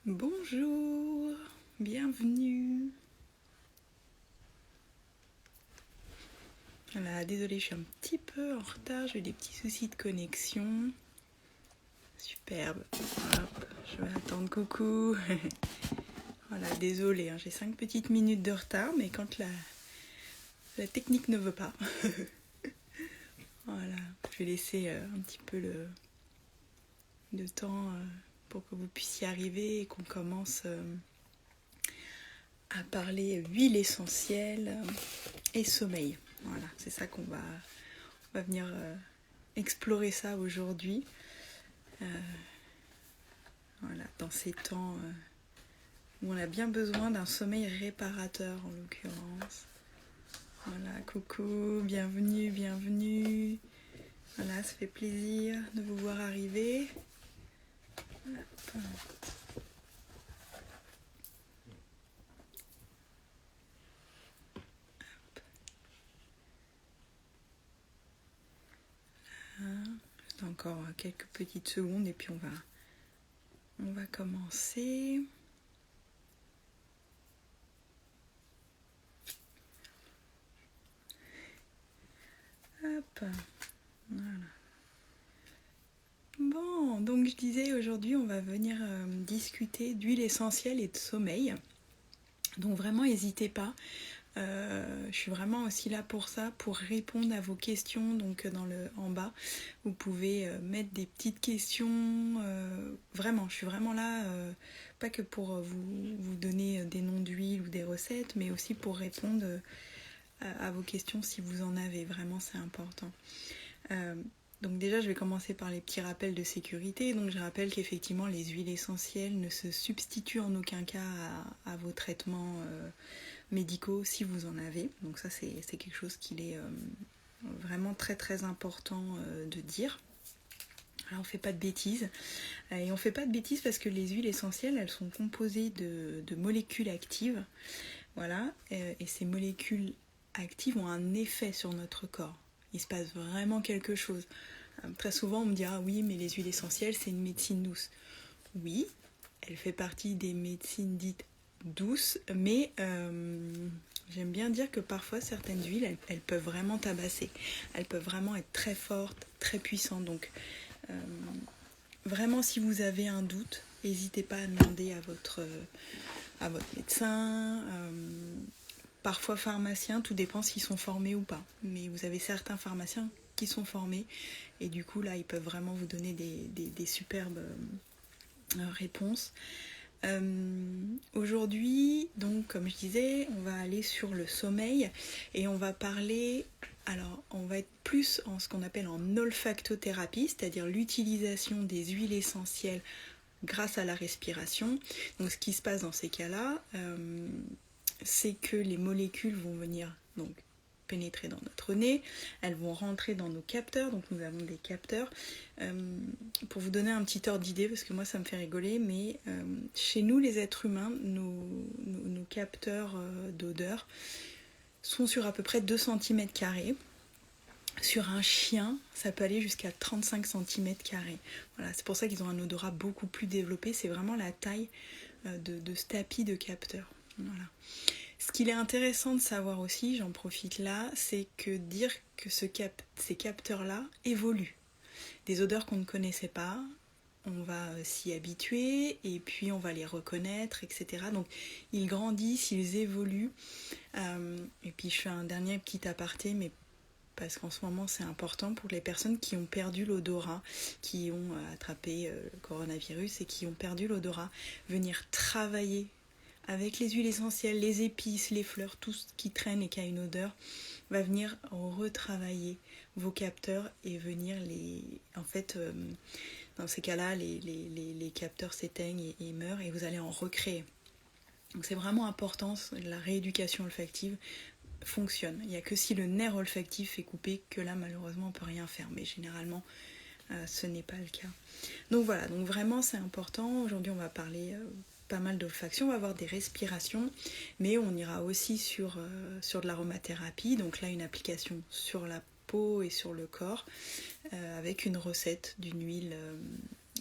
Bonjour, bienvenue. Voilà, désolée, je suis un petit peu en retard, j'ai eu des petits soucis de connexion. Superbe. Hop, je vais attendre coucou. Voilà, désolée, j'ai 5 petites minutes de retard, mais quand la technique ne veut pas. Voilà, je vais laisser un petit peu de temps pour que vous puissiez arriver et qu'on commence à parler huile essentielle et sommeil. Voilà, c'est ça qu'on va venir explorer ça aujourd'hui. Voilà, dans ces temps où on a bien besoin d'un sommeil réparateur en l'occurrence. Voilà, coucou, bienvenue, bienvenue. Voilà, ça fait plaisir de vous voir arriver. Hop. Encore quelques petites secondes et puis on va commencer. Hop, voilà. Bon, donc je disais aujourd'hui on va venir discuter d'huile essentielle et de sommeil. Donc vraiment n'hésitez pas. Je suis vraiment aussi là pour ça, pour répondre à vos questions. Donc en bas, vous pouvez mettre des petites questions. Vraiment, je suis vraiment là, pas que pour vous donner des noms d'huile ou des recettes, mais aussi pour répondre à vos questions si vous en avez. Vraiment, c'est important. Donc déjà, je vais commencer par les petits rappels de sécurité. Donc je rappelle qu'effectivement, les huiles essentielles ne se substituent en aucun cas à vos traitements médicaux si vous en avez. Donc ça, c'est quelque chose qu'il est vraiment très très important de dire. Alors on ne fait pas de bêtises. Et on ne fait pas de bêtises parce que les huiles essentielles, elles sont composées de molécules actives. Voilà. Et ces molécules actives ont un effet sur notre corps. Il se passe vraiment quelque chose. Très souvent, on me dit « Ah oui, mais les huiles essentielles, c'est une médecine douce. » Oui, elle fait partie des médecines dites douces, mais j'aime bien dire que parfois, certaines huiles, elles peuvent vraiment tabasser. Elles peuvent vraiment être très fortes, très puissantes. Donc, vraiment, si vous avez un doute, n'hésitez pas à demander à votre médecin, parfois pharmacien, tout dépend s'ils sont formés ou pas. Mais vous avez certains pharmaciens qui sont formés et du coup là ils peuvent vraiment vous donner des superbes réponses. Aujourd'hui, donc comme je disais, on va aller sur le sommeil et on va parler, alors on va être plus en ce qu'on appelle en olfactothérapie, c'est-à-dire l'utilisation des huiles essentielles grâce à la respiration. Donc ce qui se passe dans ces cas-là, c'est que les molécules vont venir donc pénétrer dans notre nez, elles vont rentrer dans nos capteurs, donc nous avons des capteurs. Pour vous donner un petit ordre d'idée, parce que moi ça me fait rigoler, mais chez nous les êtres humains, nos capteurs d'odeur sont sur à peu près 2 cm². Sur un chien, ça peut aller jusqu'à 35 cm². Voilà, c'est pour ça qu'ils ont un odorat beaucoup plus développé, c'est vraiment la taille de ce tapis de capteurs. Voilà. Ce qu'il est intéressant de savoir aussi, j'en profite là, c'est que dire que ces capteurs-là évoluent. Des odeurs qu'on ne connaissait pas, on va s'y habituer et puis on va les reconnaître, etc. Donc ils grandissent, ils évoluent. Et puis je fais un dernier petit aparté, mais parce qu'en ce moment c'est important pour les personnes qui ont perdu l'odorat, qui ont attrapé le coronavirus et qui ont perdu l'odorat, venir travailler avec les huiles essentielles, les épices, les fleurs, tout ce qui traîne et qui a une odeur, va venir retravailler vos capteurs et venir les... En fait, dans ces cas-là, les capteurs s'éteignent et meurent et vous allez en recréer. Donc c'est vraiment important, la rééducation olfactive fonctionne. Il n'y a que si le nerf olfactif est coupé que là, malheureusement, on ne peut rien faire. Mais généralement, ce n'est pas le cas. Donc voilà, donc vraiment, c'est important. Aujourd'hui, on va parler... pas mal d'olfaction, on va avoir des respirations, mais on ira aussi sur de l'aromathérapie, donc là une application sur la peau et sur le corps, avec une recette d'une huile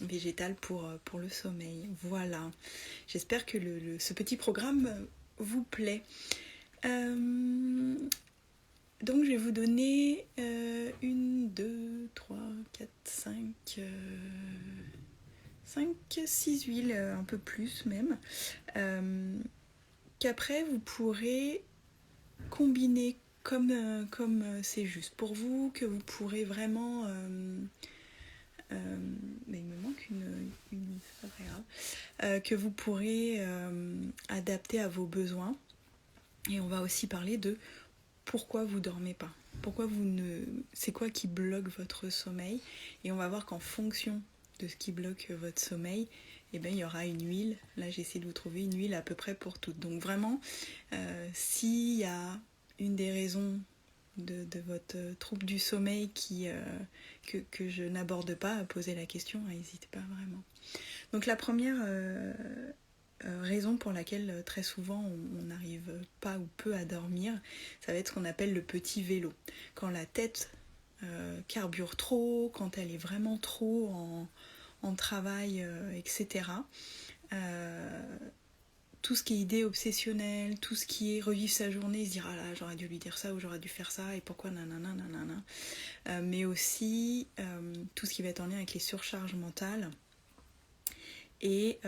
végétale pour le sommeil. Voilà, j'espère que ce petit programme vous plaît. Donc je vais vous donner 1, 2, 3, 4, 5, 6 huiles, un peu plus même, qu'après vous pourrez combiner comme c'est juste pour vous, que vous pourrez vraiment... mais il me manque une c'est pas grave, que vous pourrez adapter à vos besoins. Et on va aussi parler de pourquoi vous dormez pas, c'est quoi qui bloque votre sommeil, et on va voir qu'en fonction de ce qui bloque votre sommeil, eh ben, il y aura une huile. Là j'essaie de vous trouver une huile à peu près pour toutes. Donc vraiment, s'il y a une des raisons de votre trouble du sommeil que je n'aborde pas, poser la question, n'hésitez pas vraiment. Donc la première raison pour laquelle très souvent on n'arrive pas ou peu à dormir, ça va être ce qu'on appelle le petit vélo. Quand la tête carbure trop, quand elle est vraiment trop en travail, etc. Tout ce qui est idée obsessionnelle, tout ce qui est revivre sa journée, se dire ah là j'aurais dû lui dire ça ou j'aurais dû faire ça et pourquoi nanana nanana, mais aussi tout ce qui va être en lien avec les surcharges mentales et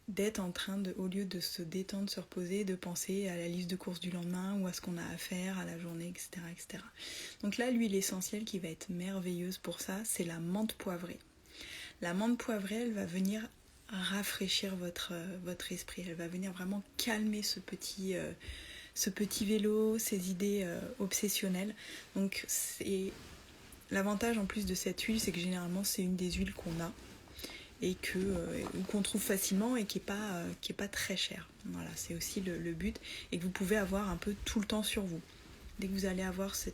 d'être en train de, au lieu de se détendre, se reposer, de penser à la liste de courses du lendemain ou à ce qu'on a à faire, à la journée, etc., etc. Donc là, l'huile essentielle qui va être merveilleuse pour ça, c'est la menthe poivrée. La menthe poivrée, elle va venir rafraîchir votre esprit, elle va venir vraiment calmer ce petit vélo, ces idées obsessionnelles. Donc c'est l'avantage en plus de cette huile, c'est que généralement c'est une des huiles qu'on a et qu'on trouve facilement et qui est pas très chère. Voilà, c'est aussi le but, et que vous pouvez avoir un peu tout le temps sur vous. Dès que vous allez avoir je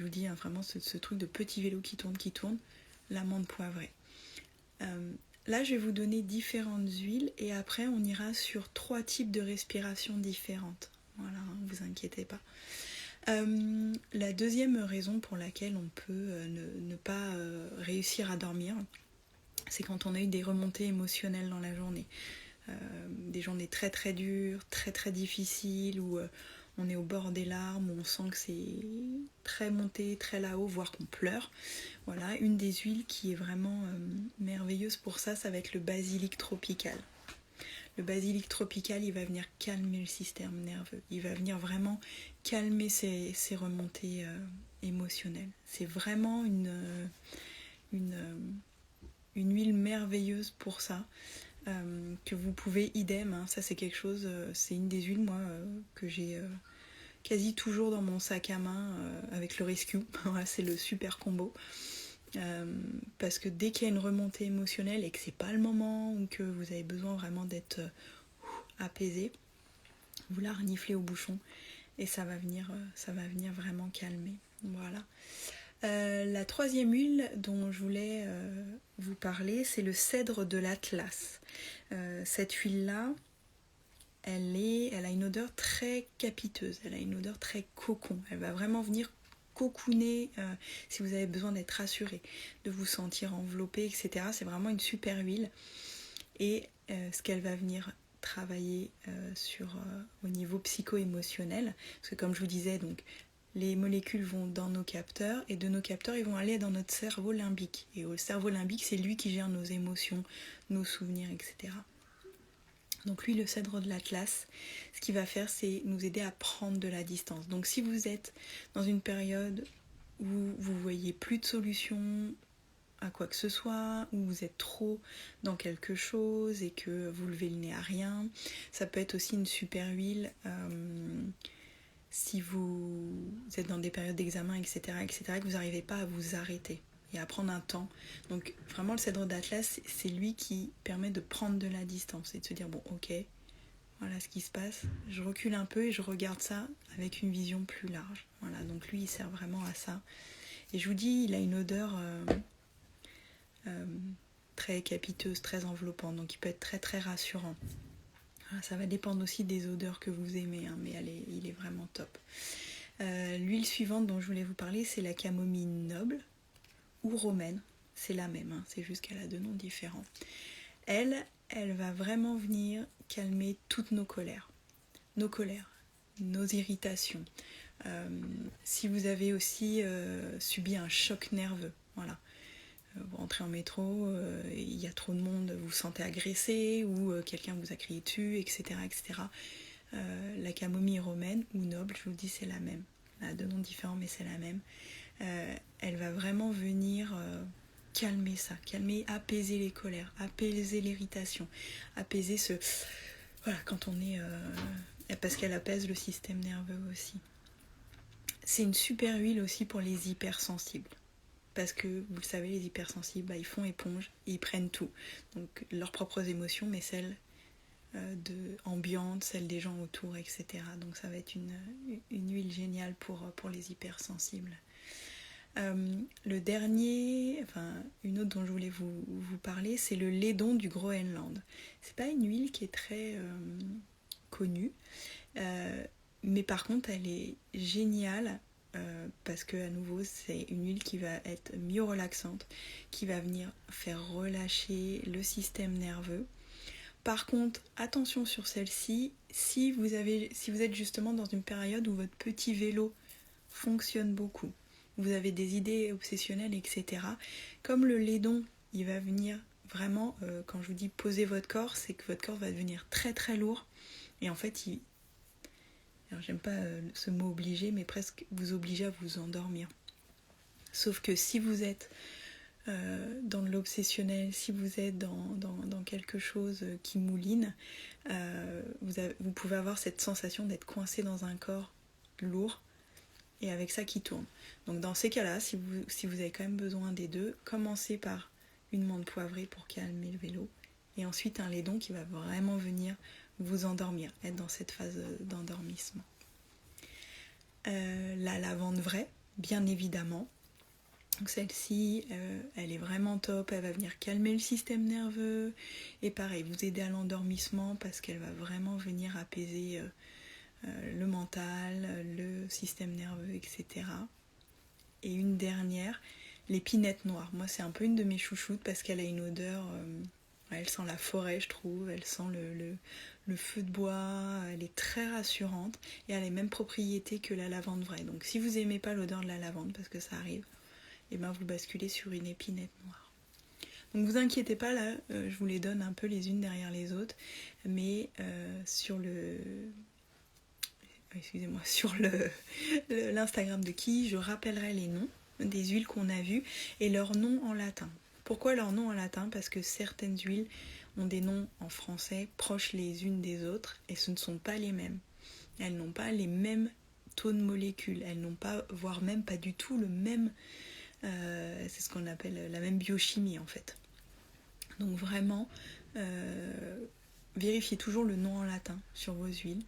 vous dis vraiment ce truc de petit vélo qui tourne, la menthe poivrée. Là, je vais vous donner différentes huiles et après, on ira sur 3 types de respiration différentes. Voilà, ne vous inquiétez pas. La deuxième raison pour laquelle on peut ne pas réussir à dormir, c'est quand on a eu des remontées émotionnelles dans la journée. Des journées très très dures, très très difficiles, où on est au bord des larmes, où on sent que c'est très monté, très là-haut, voire qu'on pleure. Voilà, une des huiles qui est vraiment merveilleuse pour ça, ça va être le basilic tropical. Le basilic tropical, il va venir calmer le système nerveux. Il va venir vraiment calmer ces remontées émotionnelles. C'est vraiment une huile merveilleuse pour ça. Que vous pouvez idem, hein, ça c'est quelque chose, c'est une des huiles moi que j'ai quasi toujours dans mon sac à main avec le rescue. Voilà, c'est le super combo. Parce que dès qu'il y a une remontée émotionnelle et que c'est pas le moment, ou que vous avez besoin vraiment d'être apaisé, vous la reniflez au bouchon et ça va venir vraiment calmer. Voilà. La troisième huile dont je voulais vous parler, c'est le cèdre de l'Atlas. Cette huile-là, elle a une odeur très capiteuse, elle a une odeur très cocon. Elle va vraiment venir cocooner si vous avez besoin d'être rassuré, de vous sentir enveloppé, etc. C'est vraiment une super huile. Et ce qu'elle va venir travailler au niveau psycho-émotionnel, parce que comme je vous disais, donc les molécules vont dans nos capteurs, et de nos capteurs, ils vont aller dans notre cerveau limbique. Et au cerveau limbique, c'est lui qui gère nos émotions, nos souvenirs, etc. Donc lui, le cèdre de l'Atlas, ce qu'il va faire, c'est nous aider à prendre de la distance. Donc si vous êtes dans une période où vous voyez plus de solution à quoi que ce soit, où vous êtes trop dans quelque chose et que vous levez le nez à rien, ça peut être aussi une super huile si vous êtes dans des périodes d'examen, etc., que vous n'arrivez pas à vous arrêter et à prendre un temps. Donc vraiment le cèdre d'Atlas, c'est lui qui permet de prendre de la distance et de se dire bon ok, voilà ce qui se passe, je recule un peu et je regarde ça avec une vision plus large. Voilà, donc lui il sert vraiment à ça. Et je vous dis, il a une odeur très capiteuse, très enveloppante, donc il peut être très très rassurant. Voilà, ça va dépendre aussi des odeurs que vous aimez, hein, mais il est vraiment top. L'huile suivante dont je voulais vous parler, c'est la camomille noble ou romaine. c'est la même, hein, c'est juste qu'elle a deux noms différents. Elle va vraiment venir calmer toutes nos colères, nos irritations. Si vous avez aussi subi un choc nerveux, voilà. Vous rentrez en métro, il y a trop de monde, vous vous sentez agressé, ou quelqu'un vous a crié dessus, etc. etc. La camomille romaine ou noble, je vous dis, c'est la même. Elle a deux noms différents, mais c'est la même. Elle va vraiment venir calmer ça, apaiser les colères, apaiser l'irritation, apaiser ce... Voilà, quand on est... parce qu'elle apaise le système nerveux aussi. C'est une super huile aussi pour les hypersensibles. Parce que, vous le savez, les hypersensibles, ils font éponge, ils prennent tout. Donc, leurs propres émotions, mais celles ambiantes, celles des gens autour, etc. Donc, ça va être une huile géniale pour les hypersensibles. Le dernier, une autre dont je voulais vous parler, c'est le laidon du Groenland. C'est pas une huile qui est très connue, mais par contre, elle est géniale. Parce que à nouveau c'est une huile qui va être myorelaxante, qui va venir faire relâcher le système nerveux. Par contre, attention sur celle-ci, si vous êtes justement dans une période où votre petit vélo fonctionne beaucoup, vous avez des idées obsessionnelles, etc. Comme le laidon, il va venir vraiment, quand je vous dis poser votre corps, c'est que votre corps va devenir très très lourd, et en fait alors j'aime pas ce mot obligé, mais presque vous obliger à vous endormir. Sauf que si vous êtes dans de l'obsessionnel, si vous êtes dans quelque chose qui mouline, vous pouvez avoir cette sensation d'être coincé dans un corps lourd et avec ça qui tourne. Donc dans ces cas-là, si vous avez quand même besoin des deux, commencez par une menthe poivrée pour calmer le vélo, et ensuite un laidon qui va vraiment venir vous endormir, être dans cette phase d'endormissement. La lavande vraie, bien évidemment. Donc celle-ci, elle est vraiment top, elle va venir calmer le système nerveux, et pareil, vous aider à l'endormissement parce qu'elle va vraiment venir apaiser le mental, le système nerveux, etc. Et une dernière, l'épinette noire. Moi, c'est un peu une de mes chouchoutes parce qu'elle a une odeur... elle sent la forêt, je trouve, elle sent le feu de bois, elle est très rassurante et elle a les mêmes propriétés que la lavande vraie. Donc si vous n'aimez pas l'odeur de la lavande, parce que ça arrive, et ben vous basculez sur une épinette noire. Donc vous inquiétez pas, là, je vous les donne un peu les unes derrière les autres, mais sur l'Instagram de Qui, je rappellerai les noms des huiles qu'on a vues et leurs noms en latin. Pourquoi leurs noms en latin ? Parce que certaines huiles ont des noms en français proches les unes des autres et ce ne sont pas les mêmes. Elles n'ont pas les mêmes taux de molécules, elles n'ont pas, voire même pas du tout le même, c'est ce qu'on appelle la même biochimie en fait. Donc vraiment, vérifiez toujours le nom en latin sur vos huiles.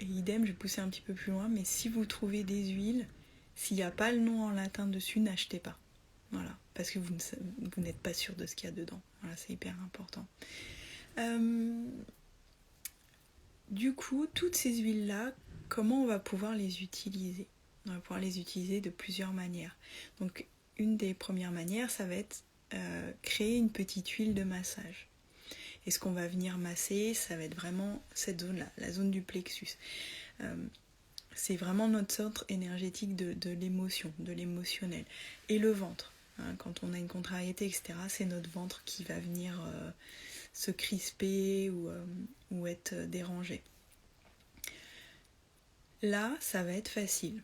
Et idem, je vais pousser un petit peu plus loin, mais si vous trouvez des huiles, s'il n'y a pas le nom en latin dessus, n'achetez pas. Voilà, parce que vous n'êtes pas sûr de ce qu'il y a dedans. Voilà, c'est hyper important. Du coup, toutes ces huiles-là, comment on va pouvoir les utiliser ? On va pouvoir les utiliser de plusieurs manières. Donc, une des premières manières, ça va être créer une petite huile de massage. Et ce qu'on va venir masser, ça va être vraiment cette zone-là, la zone du plexus. C'est vraiment notre centre énergétique de l'émotion, de l'émotionnel. Et le ventre. Quand on a une contrariété, etc., c'est notre ventre qui va venir se crisper ou être dérangé. Là, ça va être facile.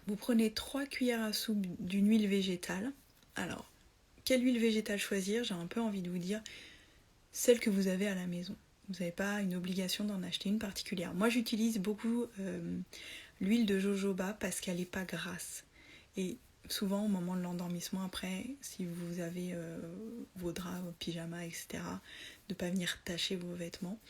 Vous prenez 3 cuillères à soupe d'une huile végétale. Alors, quelle huile végétale choisir ? J'ai un peu envie de vous dire celle que vous avez à la maison. Vous n'avez pas une obligation d'en acheter une particulière. Moi, j'utilise beaucoup l'huile de jojoba parce qu'elle n'est pas grasse. Et souvent, au moment de l'endormissement, après, si vous avez vos draps, vos pyjamas, etc., de ne pas venir tacher vos vêtements.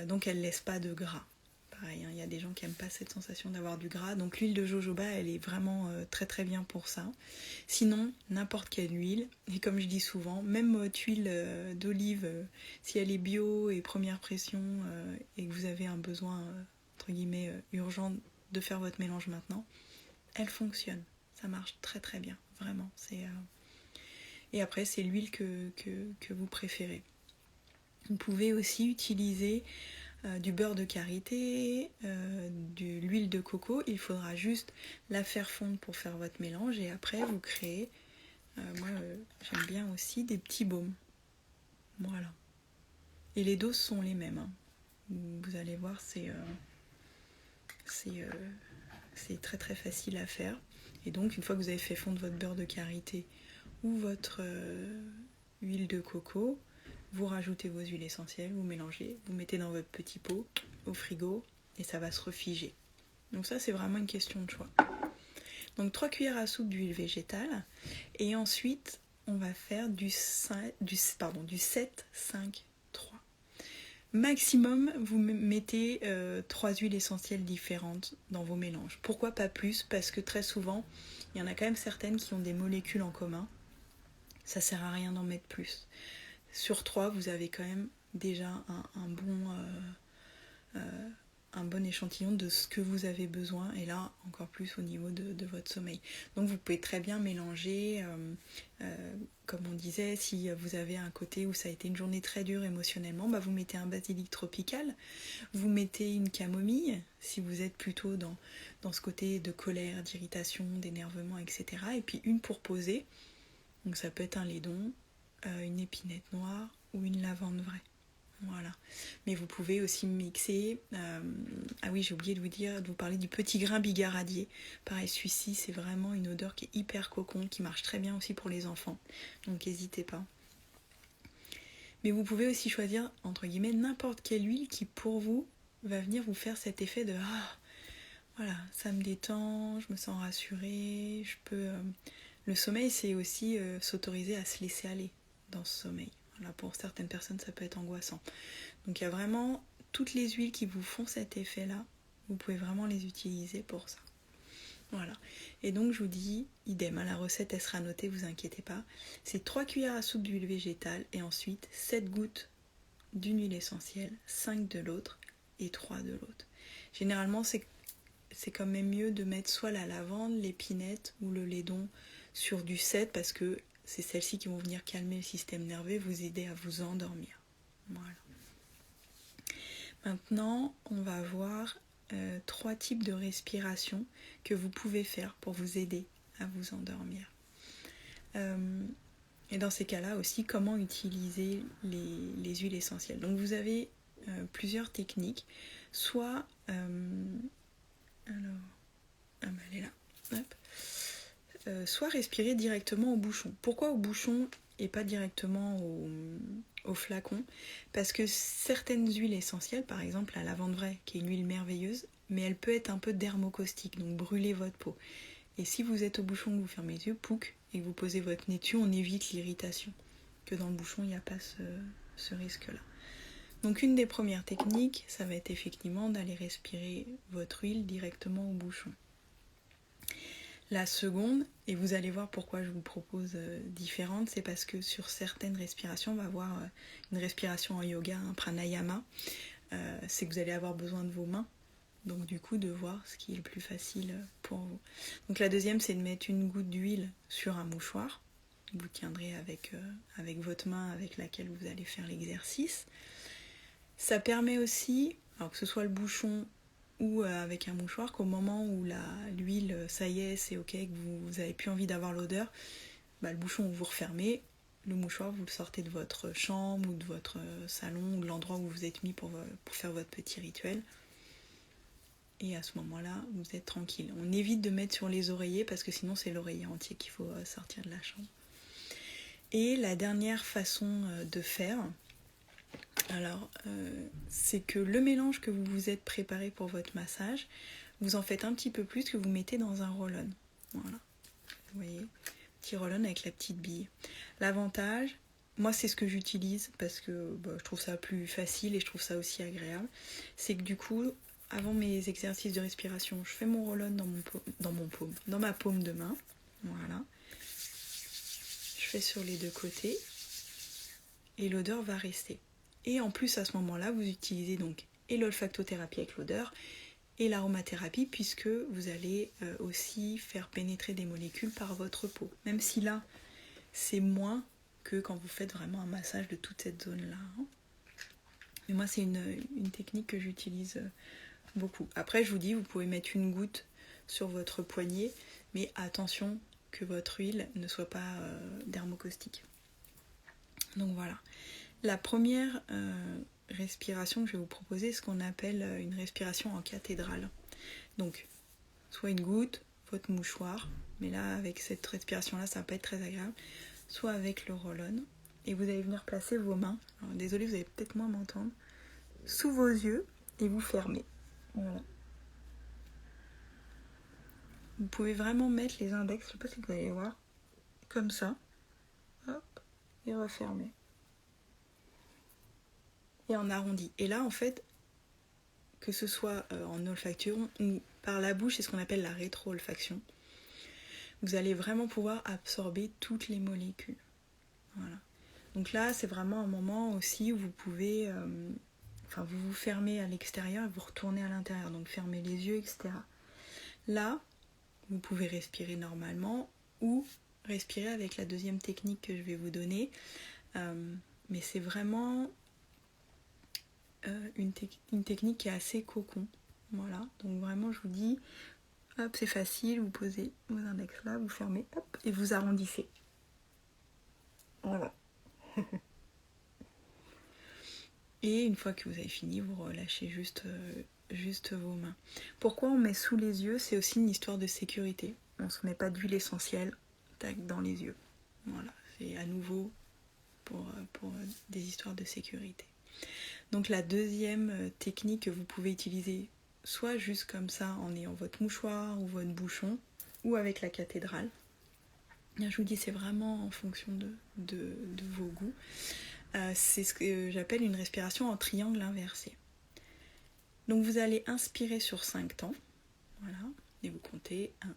Donc, elle ne laisse pas de gras. Pareil, il y a des gens qui n'aiment pas cette sensation d'avoir du gras. Donc, l'huile de jojoba, elle est vraiment très très bien pour ça. Sinon, n'importe quelle huile. Et comme je dis souvent, même votre huile d'olive, si elle est bio et première pression et que vous avez un besoin, entre guillemets, urgent de faire votre mélange maintenant, elle fonctionne. Ça marche très très bien, vraiment. Et après, c'est l'huile que vous préférez. Vous pouvez aussi utiliser du beurre de karité, de l'huile de coco. Il faudra juste la faire fondre pour faire votre mélange et après vous créez, j'aime bien aussi des petits baumes. Voilà. Et les doses sont les mêmes. Hein. Vous allez voir, c'est très très facile à faire. Et donc une fois que vous avez fait fondre votre beurre de karité ou votre huile de coco, vous rajoutez vos huiles essentielles, vous mélangez, vous mettez dans votre petit pot au frigo et ça va se refiger. Donc ça c'est vraiment une question de choix. Donc 3 cuillères à soupe d'huile végétale et ensuite on va faire du 7, 5, 3. Maximum vous mettez 3 huiles essentielles différentes dans vos mélanges. Pourquoi pas plus? Parce que très souvent il y en a quand même certaines qui ont des molécules en commun. Ça sert à rien d'en mettre plus. Sur 3, vous avez quand même déjà un bon échantillon de ce que vous avez besoin, et là encore plus au niveau de votre sommeil. Donc vous pouvez très bien mélanger, comme on disait, si vous avez un côté où ça a été une journée très dure émotionnellement, vous mettez un basilic tropical, vous mettez une camomille, si vous êtes plutôt dans ce côté de colère, d'irritation, d'énervement, etc. Et puis une pour poser, donc ça peut être un laidon, une épinette noire ou une lavande vraie. Voilà. Mais vous pouvez aussi mixer. Ah oui, j'ai oublié de vous parler du petit grain bigaradier. Pareil, celui-ci, c'est vraiment une odeur qui est hyper cocon, qui marche très bien aussi pour les enfants. Donc n'hésitez pas. Mais vous pouvez aussi choisir, entre guillemets, n'importe quelle huile qui pour vous va venir vous faire cet effet de voilà, ça me détend, je me sens rassurée, je peux. Le sommeil, c'est aussi s'autoriser à se laisser aller dans ce sommeil. Voilà, pour certaines personnes, ça peut être angoissant. Donc il y a vraiment toutes les huiles qui vous font cet effet-là. Vous pouvez vraiment les utiliser pour ça. Voilà. Et donc je vous dis, idem, la recette elle sera notée, vous inquiétez pas. C'est 3 cuillères à soupe d'huile végétale et ensuite 7 gouttes d'une huile essentielle, 5 de l'autre et 3 de l'autre. Généralement, c'est quand même mieux de mettre soit la lavande, l'épinette ou le laidon sur du 7 parce que c'est celles-ci qui vont venir calmer le système nerveux et vous aider à vous endormir. Voilà. Maintenant, on va voir 3 types de respiration que vous pouvez faire pour vous aider à vous endormir. Et dans ces cas-là aussi, comment utiliser les huiles essentielles. Donc vous avez plusieurs techniques. Soit... elle est là. Hop. Soit respirer directement au bouchon. Pourquoi au bouchon et pas directement au flacon? Parce que certaines huiles essentielles, par exemple la lavande vraie, qui est une huile merveilleuse, mais elle peut être un peu dermocaustique, donc brûler votre peau. Et si vous êtes au bouchon, que vous fermez les yeux, pouc, et que vous posez votre nez dessus, on évite l'irritation. Que dans le bouchon, il n'y a pas ce risque-là. Donc une des premières techniques, ça va être effectivement d'aller respirer votre huile directement au bouchon. La seconde, et vous allez voir pourquoi je vous propose différentes, c'est parce que sur certaines respirations, on va avoir une respiration en yoga, un pranayama, c'est que vous allez avoir besoin de vos mains, donc du coup de voir ce qui est le plus facile pour vous. Donc la deuxième, c'est de mettre une goutte d'huile sur un mouchoir, vous tiendrez avec votre main avec laquelle vous allez faire l'exercice. Ça permet aussi, alors que ce soit le bouchon ou avec un mouchoir, qu'au moment où l'huile, ça y est, c'est ok, que vous n'avez plus envie d'avoir l'odeur, le bouchon vous refermez, le mouchoir vous le sortez de votre chambre ou de votre salon ou de l'endroit où vous vous êtes mis pour faire votre petit rituel. Et à ce moment-là, vous êtes tranquille. On évite de mettre sur les oreillers parce que sinon c'est l'oreiller entier qu'il faut sortir de la chambre. Et la dernière façon de faire, alors, c'est que le mélange que vous vous êtes préparé pour votre massage, vous en faites un petit peu plus que vous mettez dans un roll-on. Voilà. Vous voyez, petit roll-on avec la petite bille. L'avantage, moi c'est ce que j'utilise parce que je trouve ça plus facile et je trouve ça aussi agréable, c'est que du coup, avant mes exercices de respiration, je fais mon roll-on dans ma paume de main. Voilà. Je fais sur les deux côtés et l'odeur va rester. Et en plus, à ce moment-là, vous utilisez donc et l'olfactothérapie avec l'odeur et l'aromathérapie puisque vous allez aussi faire pénétrer des molécules par votre peau. Même si là, c'est moins que quand vous faites vraiment un massage de toute cette zone-là. Mais moi, c'est une technique que j'utilise beaucoup. Après, je vous dis, vous pouvez mettre une goutte sur votre poignet, mais attention que votre huile ne soit pas dermocaustique. Donc voilà. La première respiration que je vais vous proposer, c'est ce qu'on appelle une respiration en cathédrale. Donc, soit une goutte, votre mouchoir, mais là, avec cette respiration-là, ça va pas être très agréable, soit avec le roll-on, et vous allez venir placer vos mains, alors, désolé, vous allez peut-être moins m'entendre, sous vos yeux, et vous fermez. Voilà. Vous pouvez vraiment mettre les index, je sais pas si vous allez voir, comme ça, hop, et refermer. Et en arrondi. Et là, en fait, que ce soit en olfaction ou par la bouche, c'est ce qu'on appelle la rétro-olfaction. Vous allez vraiment pouvoir absorber toutes les molécules. Voilà. Donc là, c'est vraiment un moment aussi où vous pouvez... vous vous fermez à l'extérieur et vous retournez à l'intérieur. Donc fermez les yeux, etc. Là, vous pouvez respirer normalement ou respirer avec la deuxième technique que je vais vous donner. Mais c'est vraiment une technique qui est assez cocon. Voilà. Donc vraiment, je vous dis... Hop, c'est facile, vous posez vos index là, vous fermez, hop, et vous arrondissez. Voilà. Et une fois que vous avez fini, vous relâchez juste vos mains. Pourquoi on met sous les yeux? C'est aussi une histoire de sécurité. On ne se met pas d'huile essentielle dans les yeux. Voilà, c'est à nouveau pour des histoires de sécurité. Donc la deuxième technique que vous pouvez utiliser, soit juste comme ça en ayant votre mouchoir ou votre bouchon, ou avec la cathédrale. Je vous dis, c'est vraiment en fonction de vos goûts. C'est ce que j'appelle une respiration en triangle inversé. Donc vous allez inspirer sur 5 temps. Voilà. Et vous comptez 1,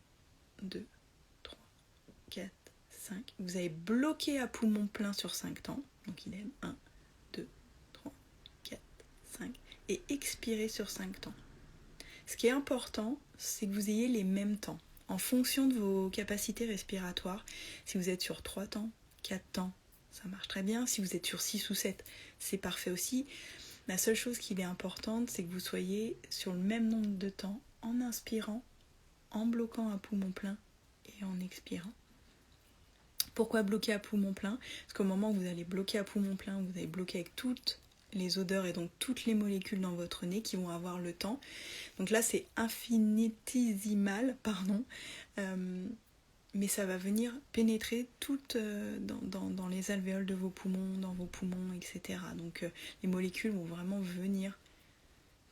2, 3, 4, 5. Vous allez bloquer à poumon plein sur 5 temps. Donc idem, 1, 2, 3, 4, 5. Et expirer sur 5 temps. Ce qui est important, c'est que vous ayez les mêmes temps. En fonction de vos capacités respiratoires, si vous êtes sur 3 temps, 4 temps, ça marche très bien. Si vous êtes sur 6 ou 7, c'est parfait aussi. La seule chose qui est importante, c'est que vous soyez sur le même nombre de temps en inspirant, en bloquant à poumon plein et en expirant. Pourquoi bloquer à poumon plein? Parce qu'au moment où vous allez bloquer à poumon plein, vous allez bloquer avec toutes les odeurs et donc toutes les molécules dans votre nez qui vont avoir le temps. Donc là, c'est infinitésimal, mais ça va venir pénétrer tout dans les alvéoles de vos poumons, dans vos poumons, etc. Donc les molécules vont vraiment venir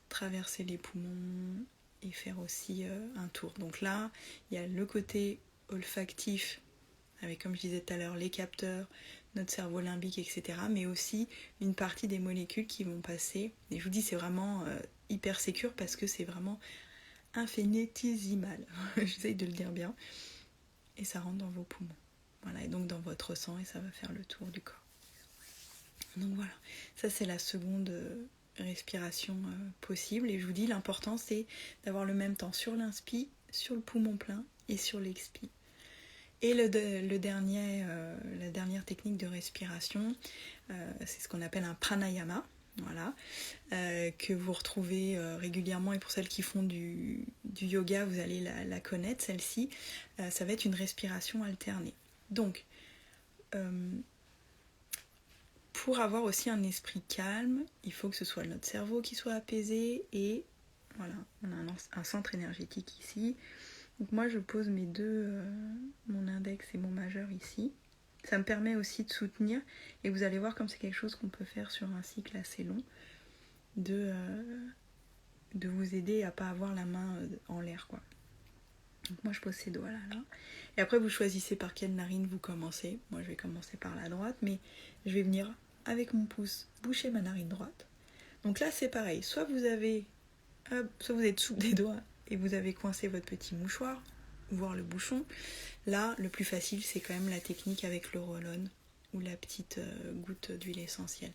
traverser les poumons et faire aussi un tour. Donc là, il y a le côté olfactif, avec, comme je disais tout à l'heure, les capteurs, notre cerveau limbique, etc. Mais aussi une partie des molécules qui vont passer. Et je vous dis, c'est vraiment hyper sécure parce que c'est vraiment infinitésimal. J'essaye de le dire bien. Et ça rentre dans vos poumons. Voilà, et donc dans votre sang, et ça va faire le tour du corps. Donc voilà, ça c'est la seconde respiration possible. Et je vous dis, l'important c'est d'avoir le même temps sur l'inspi, sur le poumon plein et sur l'expi. Et la dernière technique de respiration, c'est ce qu'on appelle un pranayama, voilà, que vous retrouvez régulièrement, et pour celles qui font du yoga, vous allez la connaître, celle-ci. Ça va être une respiration alternée. Donc, pour avoir aussi un esprit calme, il faut que ce soit notre cerveau qui soit apaisé, et voilà, on a un centre énergétique ici. Donc moi je pose mes deux, mon index et mon majeur ici. Ça me permet aussi de soutenir, et vous allez voir comme c'est quelque chose qu'on peut faire sur un cycle assez long, de vous aider à pas avoir la main en l'air, quoi. Donc moi je pose ces doigts là. Et après vous choisissez par quelle narine vous commencez. Moi je vais commencer par la droite, mais je vais venir avec mon pouce boucher ma narine droite. Donc là c'est pareil, soit vous êtes sous des doigts et vous avez coincé votre petit mouchoir, voire le bouchon. Là, le plus facile, c'est quand même la technique avec le roll-on ou la petite goutte d'huile essentielle.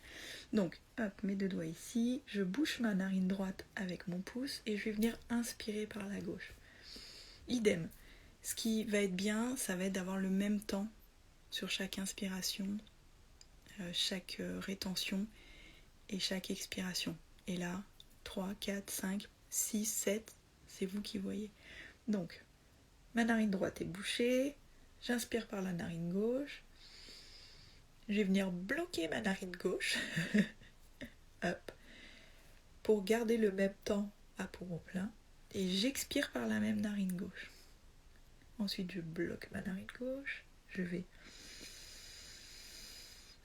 Donc, hop, mes deux doigts ici, je bouche ma narine droite avec mon pouce et je vais venir inspirer par la gauche. Idem. Ce qui va être bien, ça va être d'avoir le même temps sur chaque inspiration, chaque rétention et chaque expiration. Et là, 3, 4, 5, 6, 7, c'est vous qui voyez. Donc, ma narine droite est bouchée, j'inspire par la narine gauche, je vais venir bloquer ma narine gauche, hop, pour garder le même temps à poumon plein, et j'expire par la même narine gauche. Ensuite, je bloque ma narine gauche, je vais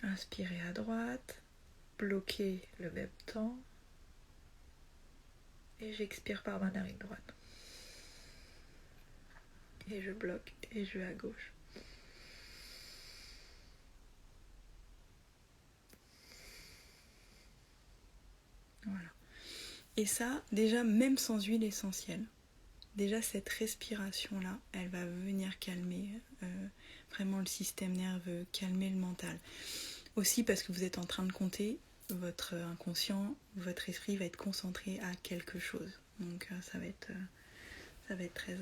inspirer à droite, bloquer le même temps, et j'expire par ma narine droite. Et je bloque et je vais à gauche. Voilà. Et ça, déjà, même sans huile essentielle, déjà cette respiration-là, elle va venir calmer vraiment le système nerveux, calmer le mental. Aussi parce que vous êtes en train de compter, votre inconscient, votre esprit va être concentré à quelque chose. Donc ça va être très,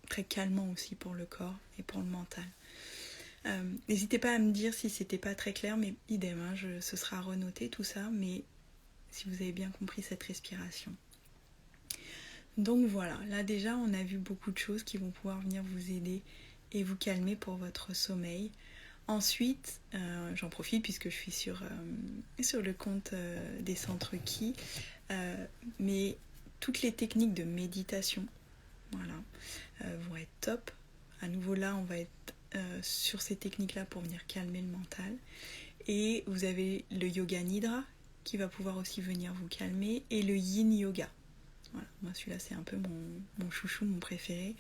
très calmant aussi pour le corps et pour le mental. N'hésitez pas à me dire si c'était pas très clair, mais idem, hein, ce sera renoté tout ça, mais si vous avez bien compris cette respiration. Donc voilà, là déjà on a vu beaucoup de choses qui vont pouvoir venir vous aider et vous calmer pour votre sommeil. Ensuite, j'en profite puisque je suis sur le compte des centres Ki, mais toutes les techniques de méditation, voilà, vont être top. À nouveau là, on va être sur ces techniques-là pour venir calmer le mental. Et vous avez le yoga nidra qui va pouvoir aussi venir vous calmer, et le yin yoga. Voilà, moi celui-là c'est un peu mon chouchou, mon préféré.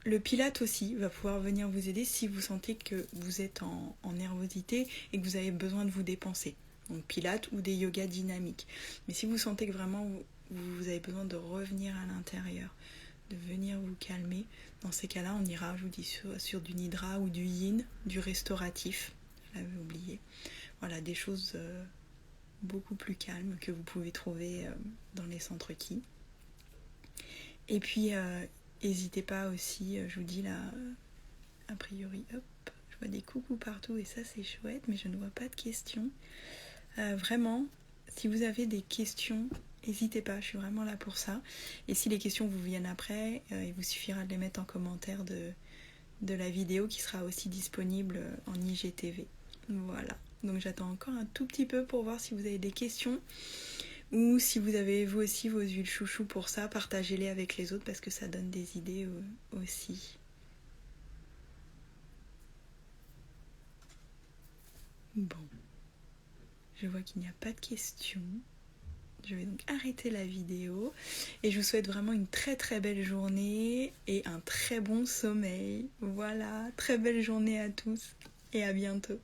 Le pilate aussi va pouvoir venir vous aider si vous sentez que vous êtes en nervosité et que vous avez besoin de vous dépenser. Donc pilate ou des yogas dynamiques. Mais si vous sentez que vraiment vous avez besoin de revenir à l'intérieur, de venir vous calmer, dans ces cas-là on ira, je vous dis, sur du nidra ou du yin, du restauratif, je l'avais oublié. Voilà, des choses beaucoup plus calmes que vous pouvez trouver dans les centres Ki. Et puis n'hésitez pas aussi, je vous dis là, a priori, hop, je vois des coucous partout et ça c'est chouette, mais je ne vois pas de questions. Vraiment, si vous avez des questions, n'hésitez pas, je suis vraiment là pour ça. Et si les questions vous viennent après, il vous suffira de les mettre en commentaire de la vidéo qui sera aussi disponible en IGTV. Voilà, donc j'attends encore un tout petit peu pour voir si vous avez des questions. Ou si vous avez vous aussi vos huiles chouchou pour ça, partagez-les avec les autres parce que ça donne des idées aussi. Bon, je vois qu'il n'y a pas de questions. Je vais donc arrêter la vidéo et je vous souhaite vraiment une très très belle journée et un très bon sommeil. Voilà, très belle journée à tous et à bientôt.